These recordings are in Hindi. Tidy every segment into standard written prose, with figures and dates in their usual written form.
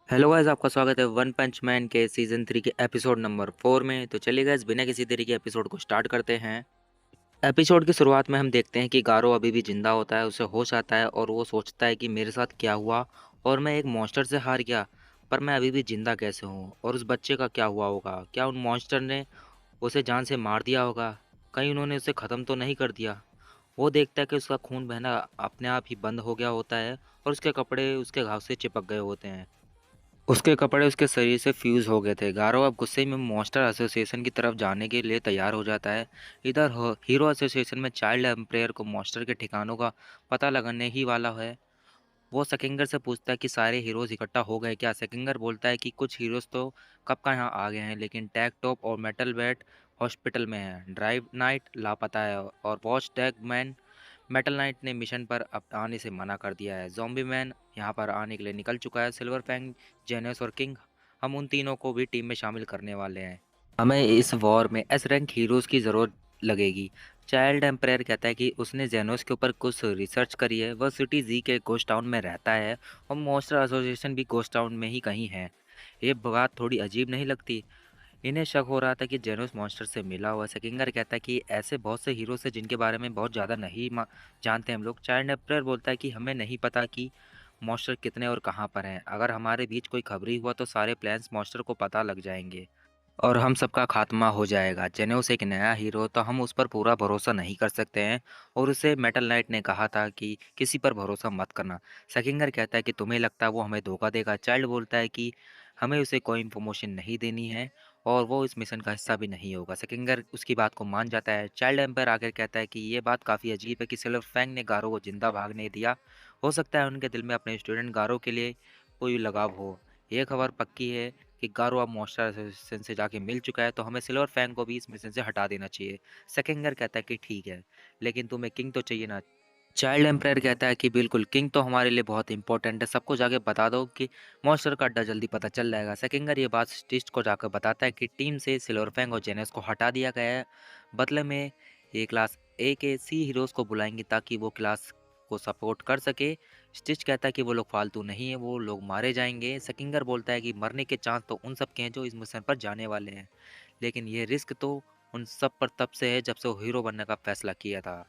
हेलो गाइस, आपका स्वागत है वन पंच मैन के सीजन 3 के एपिसोड नंबर 4 में। तो चलिए गाइस, बिना किसी देरी के एपिसोड को स्टार्ट करते हैं। एपिसोड की शुरुआत में हम देखते हैं कि गारो अभी भी जिंदा होता है, उसे होश आता है और वो सोचता है कि मेरे साथ क्या हुआ और मैं एक मॉन्स्टर से हार गया, पर मैं अभी भी जिंदा कैसे हूँ और उस बच्चे का क्या हुआ होगा। क्या उन मॉन्स्टर ने उसे जान से मार दिया होगा? कहीं उन्होंने उसे ख़त्म तो नहीं कर दिया? वो देखता है कि उसका खून बहना अपने आप ही बंद हो गया होता है और उसके कपड़े उसके घाव से चिपक गए होते हैं। उसके कपड़े उसके शरीर से फ्यूज हो गए थे। गारो अब गुस्से में मॉन्स्टर एसोसिएशन की तरफ जाने के लिए तैयार हो जाता है। इधर हीरो एसोसिएशन में चाइल्ड एम्पायर को मॉन्स्टर के ठिकानों का पता लगाने ही वाला है। वो सकिंगर से पूछता है कि सारे हीरोज इकट्ठा हो गए क्या। सकिंगर बोलता है कि कुछ हीरोज तो कब का यहाँ आ गए हैं, लेकिन टैग टॉप और मेटल बैट हॉस्पिटल में है। ड्राइव नाइट लापता है और watch tag man metal night ने मिशन पर अब आने से मना कर दिया है। ज़ॉम्बी मैन यहाँ पर आने के लिए निकल चुका है। सिल्वर फैंग, जेनस और किंग, हम उन तीनों को भी टीम में शामिल करने वाले हैं। हमें इस वॉर में एस रैंक हीरोज़ की ज़रूरत लगेगी। चाइल्ड एम्पायर कहता है कि उसने जेनोस के ऊपर कुछ रिसर्च करी है। वह सिटी जी के गोस्ट टाउन में रहता है और मॉन्स्टर एसोसिएशन भी गोस्ट टाउन में ही कहीं है। ये बात थोड़ी अजीब नहीं लगती? इन्हें शक हो रहा था कि जेनोस मॉन्स्टर से मिला हुआ। सेकिंगर कहता है कि ऐसे बहुत से हीरोज हैं जिनके बारे में बहुत ज़्यादा नहीं जानते हम लोग। चाइल्ड एम्पायर बोलता है कि हमें नहीं पता कि मॉन्स्टर कितने और कहाँ पर हैं। अगर हमारे बीच कोई खबरी हुआ तो सारे प्लान्स मॉन्स्टर को पता लग जाएंगे और हम सबका खात्मा हो जाएगा। जेनोस एक नया हीरो, तो हम उस पर पूरा भरोसा नहीं कर सकते हैं और उसे मेटल नाइट ने कहा था कि किसी पर भरोसा मत करना। सकिंगर कहता है कि तुम्हें लगता है वो हमें धोखा देगा। चाइल्ड बोलता है कि हमें उसे कोई इन्फॉर्मेशन नहीं देनी है और वो इस मिशन का हिस्सा भी नहीं होगा। सकिंगर उसकी बात को मान जाता है। चाइल्ड एम्पायर आकर कहता है कि ये बात काफ़ी अजीब है कि सिल्वर फैंग ने गारो को जिंदा भागने दिया। हो सकता है उनके दिल में अपने स्टूडेंट गारो के लिए कोई लगाव हो। ये खबर पक्की है कि गारो अब मॉन्स्टर एसोसिएशन से जाके मिल चुका है, तो हमें सिल्वर फैंग को भी इस मिशन से हटा देना चाहिए। सेकेंगर कहता है कि ठीक है, लेकिन तुम्हें किंग तो चाहिए ना। चाइल्ड एम्पायर कहता है कि बिल्कुल, किंग तो हमारे लिए बहुत इंपॉर्टेंट है। सबको जाके बता दो कि मॉन्स्टर का अड्डा जल्दी पता चल जाएगा। सेकेंगर ये बात स्टिच को जाकर बताता है कि टीम से सिल्वर फैंग और जेनस को हटा दिया गया है। बदले में ये क्लास ए के सी हीरोज़ को बुलाएंगे ताकि वो क्लास को सपोर्ट कर सके। स्टिच कहता है कि वो लोग फालतू नहीं है, वो लोग मारे जाएंगे। सेकिंगर बोलता है कि मरने के चांस तो उन सब के हैं जो इस मिशन पर जाने वाले हैं, लेकिन ये रिस्क तो उन सब पर तब से है जब से वो हीरो बनने का फैसला किया था।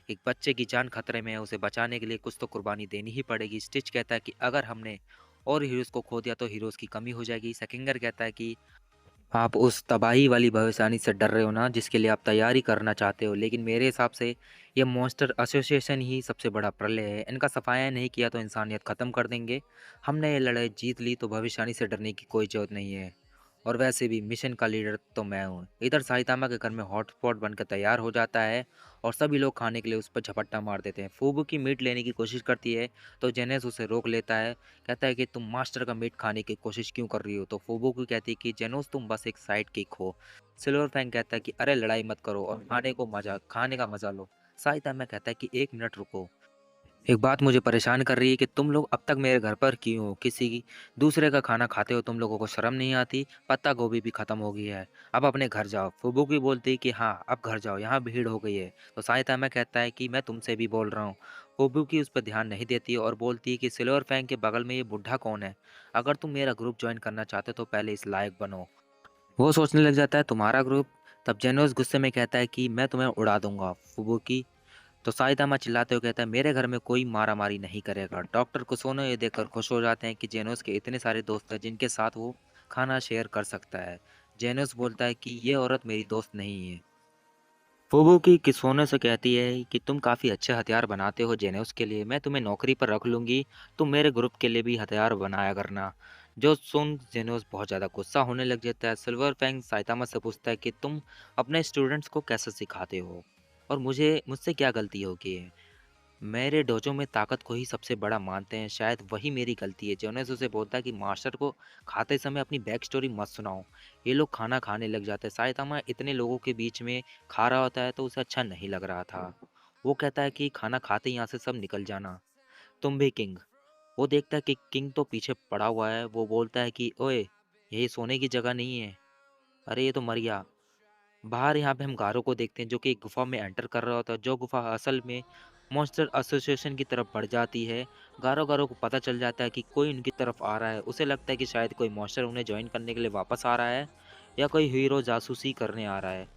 एक बच्चे की जान खतरे में है, उसे बचाने के लिए कुछ तो कुर्बानी देनी ही पड़ेगी। स्टिच कहता है कि अगर हमने और हीरोज़ को खो दिया तो हीरोज़ की कमी हो जाएगी। सेकिंगर कहता है कि आप उस तबाही वाली भविष्यवाणी से डर रहे हो ना, जिसके लिए आप तैयारी करना चाहते हो, लेकिन मेरे हिसाब से ये मॉन्स्टर एसोसिएशन ही सबसे बड़ा प्रलय है। इनका सफाया नहीं किया तो इंसानियत ख़त्म कर देंगे। हमने ये लड़ाई जीत ली तो भविष्यवाणी से डरने की कोई ज़रूरत नहीं है, और वैसे भी मिशन का लीडर तो मैं हूँ। इधर साइतामा के घर में हॉटस्पॉट बनकर तैयार हो जाता है और सभी लोग खाने के लिए उस पर झपट्टा मार देते हैं। फूबू की मीट लेने की कोशिश करती है तो जेनेस उसे रोक लेता है। कहता है कि तुम मास्टर का मीट खाने की कोशिश क्यों कर रही हो? तो फूबू कहती है कि जेनोस तुम बस एक साइड किक हो। सिल्वर फैंग कहता है कि अरे लड़ाई मत करो और खाने का मजा लो। साइतामा कहता है कि एक मिनट रुको, एक बात मुझे परेशान कर रही है कि तुम लोग अब तक मेरे घर पर क्यों हो? किसी की दूसरे का खाना खाते हो, तुम लोगों को शर्म नहीं आती? पत्ता गोभी भी खत्म हो गई है, अब अपने घर जाओ। फुबुकी बोलती है कि हाँ अब घर जाओ, यहाँ भीड़ हो गई है। तो साइतामा कहता है कि मैं तुमसे भी बोल रहा हूँ। फुबुकी उस पर ध्यान नहीं देती और बोलती है कि सिल्वर फैंग के बगल में ये बुढ़ा कौन है? अगर तुम मेरा ग्रुप ज्वाइन करना चाहते हो तो पहले इस लायक बनो। वो सोचने लग जाता है तुम्हारा ग्रुप? तब जेनोस गुस्से में कहता है कि मैं तुम्हें उड़ा दूंगा। फुबुकी तो साइतामा चिल्लाते हुए कहता है मेरे घर में कोई मारामारी नहीं करेगा। डॉक्टर कुसोनो ये देखकर खुश हो जाते हैं कि जेनोस के इतने सारे दोस्त हैं जिनके साथ वो खाना शेयर कर सकता है। जेनोस बोलता है कि ये औरत मेरी दोस्त नहीं है। फुबुकी किसोने से कहती है कि तुम काफ़ी अच्छे हथियार बनाते हो जेनोस के लिए, मैं तुम्हें नौकरी पर रख लूँगी, तुम मेरे ग्रुप के लिए भी हथियार बनाया करना। जो सुन जेनोस बहुत ज़्यादा गुस्सा होने लग जाता है। सिल्वर फैंग साइतामा से पूछता है कि तुम अपने स्टूडेंट्स को कैसे सिखाते हो और मुझसे क्या गलती होगी है? मेरे डोजो में ताकत को ही सबसे बड़ा मानते हैं, शायद वही मेरी गलती है। जोनेस उसे बोलता है कि मास्टर को खाते समय अपनी बैक स्टोरी मत सुनाओ। ये लोग खाना खाने लग जाते हैं। साइतामा इतने लोगों के बीच में खा रहा होता है तो उसे अच्छा नहीं लग रहा था। वो कहता है कि खाना खाते ही यहाँ से सब निकल जाना, तुम भी किंग। वो देखता है कि किंग तो पीछे पड़ा हुआ है। वो बोलता है कि ओए, यही सोने की जगह नहीं है, अरे ये तो मर गया। बाहर यहाँ पे हम गारो को देखते हैं जो कि एक गुफा में एंटर कर रहा होता है। जो गुफा असल में मॉन्स्टर एसोसिएशन की तरफ बढ़ जाती है। गारो गारो को पता चल जाता है कि कोई उनकी तरफ आ रहा है। उसे लगता है कि शायद कोई मॉन्स्टर उन्हें ज्वाइन करने के लिए वापस आ रहा है या कोई हीरो जासूसी करने आ रहा है।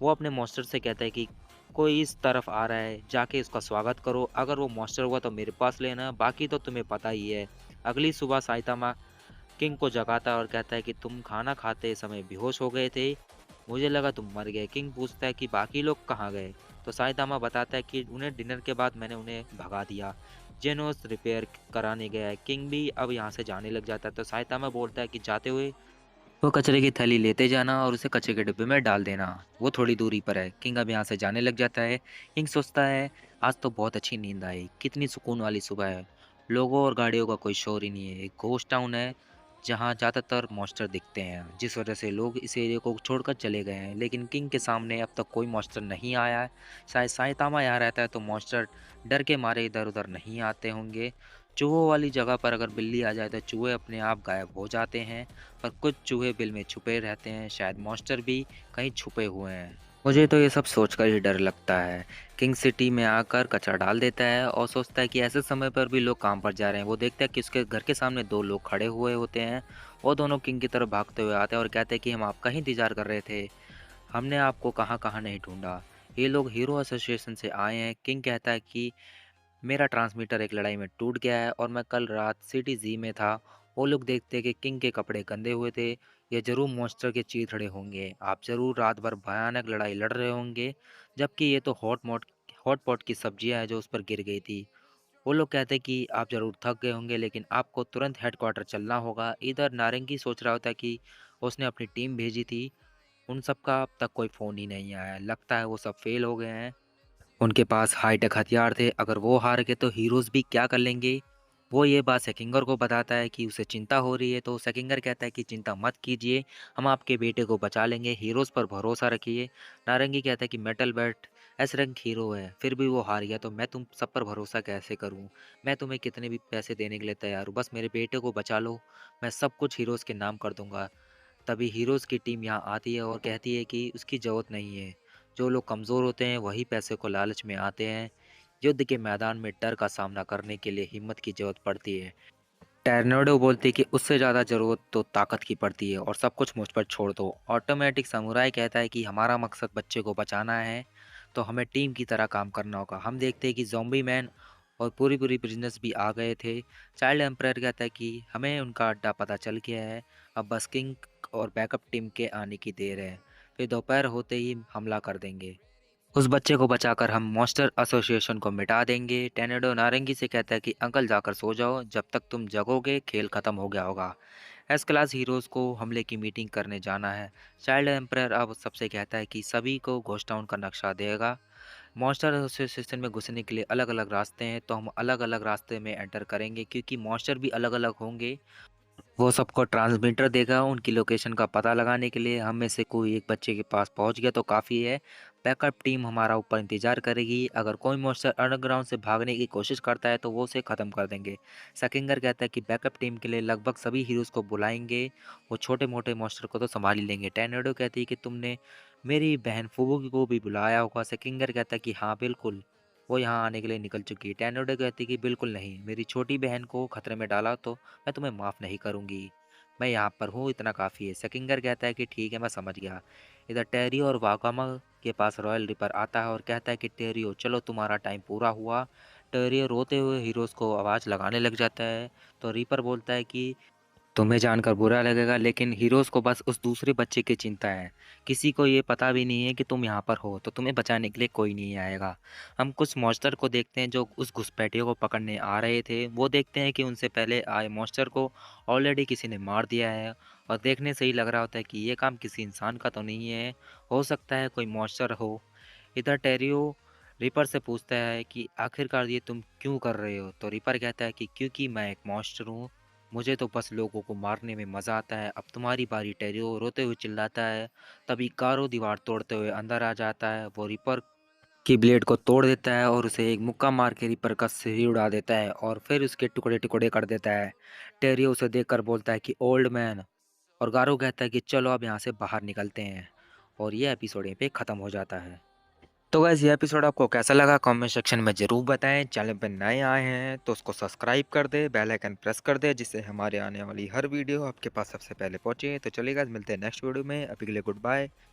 वो अपने मॉन्स्टर से कहता है कि कोई इस तरफ आ रहा है, जाके उसका स्वागत करो। अगर वो मॉन्स्टर हुआ तो मेरे पास लेना, बाकी तो तुम्हें पता ही है। अगली सुबह साइतामा किंग को जगाता है और कहता है कि तुम खाना खाते समय बेहोश हो गए थे, मुझे लगा तुम मर गए। किंग पूछता है कि बाकी लोग कहाँ गए, तो साइतामा बताता है कि उन्हें डिनर के बाद मैंने उन्हें भगा दिया। जेनोस रिपेयर कराने गया है। किंग भी अब यहाँ से जाने लग जाता है, तो साइतामा बोलता है कि जाते हुए वो कचरे की थैली लेते जाना और उसे कचरे के डिब्बे में डाल देना, वो थोड़ी दूरी पर है। किंग अब यहाँ से जाने लग जाता है। किंग सोचता है आज तो बहुत अच्छी नींद आई, कितनी सुकून वाली सुबह है। लोगों और गाड़ियों का कोई शोर ही नहीं है। एक घोस्ट टाउन है जहाँ ज़्यादातर मॉन्स्टर दिखते हैं, जिस वजह से लोग इस एरिया को छोड़कर चले गए हैं। लेकिन किंग के सामने अब तक कोई मॉन्स्टर नहीं आया है। शायद साइतामा यहाँ रहता है तो मॉन्स्टर डर के मारे इधर उधर नहीं आते होंगे। चूहों वाली जगह पर अगर बिल्ली आ जाए तो चूहे अपने आप गायब हो जाते हैं, पर कुछ चूहे बिल में छुपे रहते हैं। शायद मॉन्स्टर भी कहीं छुपे हुए हैं। मुझे तो ये सब सोचकर ही डर लगता है। किंग सिटी में आकर कचरा डाल देता है और सोचता है कि ऐसे समय पर भी लोग काम पर जा रहे हैं। वो देखता है कि उसके घर के सामने दो लोग खड़े हुए होते हैं। वो दोनों किंग की तरफ भागते हुए आते हैं और कहते हैं कि हम आपका ही इंतजार कर रहे थे, हमने आपको कहाँ कहाँ नहीं ढूंढा। ये लोग हीरो एसोसिएशन से आए हैं। किंग कहता है कि मेरा ट्रांसमीटर एक लड़ाई में टूट गया है और मैं कल रात सिटी जी में था। वो लोग देखते कि किंग के कपड़े गंदे हुए थे, ये जरूर मॉन्स्टर के चीथड़े होंगे। आप जरूर रात भर भयानक लड़ाई लड़ रहे होंगे, जबकि ये तो हॉट पॉट की सब्जियां है जो उस पर गिर गई थी। वो लोग कहते कि आप जरूर थक गए होंगे, लेकिन आपको तुरंत हेडक्वार्टर चलना होगा। इधर नारंगी सोच रहा होता कि उसने अपनी टीम भेजी थी, उन सब का अब तक कोई फ़ोन ही नहीं आया है। लगता है वो सब फेल हो गए हैं। उनके पास हाईटेक हथियार थे, अगर वो हार गए तो हीरोज़ भी क्या कर लेंगे। वो ये बात सेकिंगर को बताता है कि उसे चिंता हो रही है, तो सेकिंगर कहता है कि चिंता मत कीजिए, हम आपके बेटे को बचा लेंगे, हीरोज़ पर भरोसा रखिए। नारंगी कहता है कि metal bat S rank hero है, फिर भी वो हार गया तो मैं तुम सब पर भरोसा कैसे करूं। मैं तुम्हें कितने भी पैसे देने के लिए तैयार हूँ, बस मेरे बेटे को बचा लो, मैं सब कुछ हीरोज़ के नाम कर दूंगा। तभी हीरोज़ की टीम यहाँ आती है और कहती है कि उसकी ज़रूरत नहीं है। जो लोग कमज़ोर होते हैं वही पैसे को लालच में आते हैं। युद्ध के मैदान में डर का सामना करने के लिए हिम्मत की ज़रूरत पड़ती है। टर्नेडो बोलती है कि उससे ज़्यादा ज़रूरत तो ताकत की पड़ती है और सब कुछ मुझ पर छोड़ दो। ऑटोमेटिक समुराई कहता है कि हमारा मकसद बच्चे को बचाना है, तो हमें टीम की तरह काम करना होगा। हम देखते हैं कि ज़ॉम्बी मैन और पूरी पूरी बिजनेस भी आ गए थे। चाइल्ड एम्पायर कहता है कि हमें उनका अड्डा पता चल गया है, अब बस किंग और बैकअप टीम के आने की देर है, फिर दोपहर होते ही हमला कर देंगे। उस बच्चे को बचाकर हम मॉन्स्टर एसोसिएशन को मिटा देंगे। टर्नेडो नारंगी से कहता है कि अंकल जाकर सो जाओ, जब तक तुम जगोगे खेल खत्म हो गया होगा। एस क्लास हीरोज़ को हमले की मीटिंग करने जाना है। चाइल्ड एम्पायर अब सबसे कहता है कि सभी को घोस्ट टाउन का नक्शा देगा। मॉन्स्टर एसोसिएशन में घुसने के लिए अलग अलग रास्ते हैं, तो हम अलग अलग रास्ते में एंटर करेंगे क्योंकि मॉन्स्टर भी अलग अलग होंगे। वो सबको ट्रांसमीटर देगा उनकी लोकेशन का पता लगाने के लिए। हम में से कोई एक बच्चे के पास पहुंच गया तो काफ़ी है। बैकअप टीम हमारा ऊपर इंतजार करेगी। अगर कोई मॉन्स्टर अंडरग्राउंड से भागने की कोशिश करता है तो वो उसे ख़त्म कर देंगे। सकिंगर कहता है कि बैकअप टीम के लिए लगभग सभी हीरोज़ को बुलाएंगे, वो छोटे मोटे मॉन्स्टर को तो संभाल ही लेंगे। टैनेडो कहती है कि तुमने मेरी बहन फुबू को भी बुलाया होगा। सकिंगर कहता है कि हाँ बिल्कुल, वो यहाँ आने के लिए निकल चुकी है। टैनेडो कहती है कि बिल्कुल नहीं, मेरी छोटी बहन को खतरे में डाला तो मैं तुम्हें माफ़ नहीं करूँगी, मैं यहाँ पर हूँ, इतना काफ़ी है। सेकिंगर कहता है कि ठीक है, मैं समझ गया। इधर टेरी और वाकामा के पास रॉयल रिपर आता है और कहता है कि टेरियो चलो तुम्हारा टाइम पूरा हुआ। टेरियो रोते हुए हीरोज़ को आवाज़ लगाने लग जाता है, तो रिपर बोलता है कि तुम्हें जानकर बुरा लगेगा, लेकिन हीरोज़ को बस उस दूसरे बच्चे की चिंता है। किसी को ये पता भी नहीं है कि तुम यहाँ पर हो, तो तुम्हें बचाने के लिए कोई नहीं आएगा। हम कुछ मॉन्स्टर को देखते हैं जो उस घुसपैठियों को पकड़ने आ रहे थे। वो देखते हैं कि उनसे पहले आए मॉन्स्टर को ऑलरेडी किसी ने मार दिया है और देखने से ही लग रहा होता है कि ये काम किसी इंसान का तो नहीं है, हो सकता है कोई मॉन्स्टर हो। इधर टेरियो रिपर से पूछता है कि आखिरकार ये तुम क्यों कर रहे हो, तो रिपर कहता है कि क्योंकि मैं एक मॉन्स्टर हूँ, मुझे तो बस लोगों को मारने में मज़ा आता है। अब तुम्हारी बारी। टेरियो रोते हुए चिल्लाता है। तभी कारो दीवार तोड़ते हुए अंदर आ जाता है। वो रिपर की ब्लेड को तोड़ देता है और उसे एक मुक्का मार के रिपर का सिर उड़ा देता है और फिर उसके टुकड़े टुकड़े कर देता है। टेरियो उसे देखकर बोलता है कि ओल्ड मैन, और गारो कहता है कि चलो अब यहाँ से बाहर निकलते हैं। और ये एपिसोड यहीं पे ख़त्म हो जाता है। तो गाइस ये एपिसोड आपको कैसा लगा कमेंट सेक्शन में ज़रूर बताएं। चैनल पर नए आए हैं तो उसको सब्सक्राइब कर दे, बेल आइकन प्रेस कर दे, जिससे हमारे आने वाली हर वीडियो आपके पास सबसे पहले पहुंचे। तो चलिए गाइस मिलते हैं नेक्स्ट वीडियो में, अभी के लिए गुड बाय।